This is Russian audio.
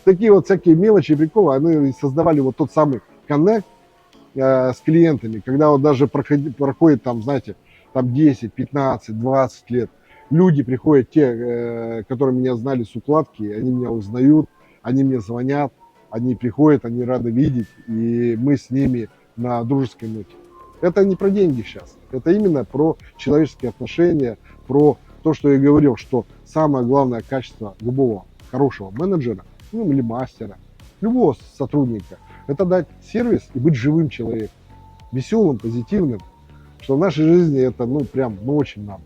такие вот всякие мелочи, приколы, они создавали вот тот самый коннект с клиентами, когда вот даже проходит там, знаете, там 10, 15, 20 лет, люди приходят, те, которые меня знали с укладки, они меня узнают, они мне звонят, они приходят, они рады видеть, и мы с ними на дружеской ноте. Это не про деньги сейчас, это именно про человеческие отношения, про то, что я говорил, что самое главное качество любого хорошего менеджера, ну или мастера, любого сотрудника, это дать сервис и быть живым человеком, веселым, позитивным, что в нашей жизни это, ну, прям, ну, очень надо.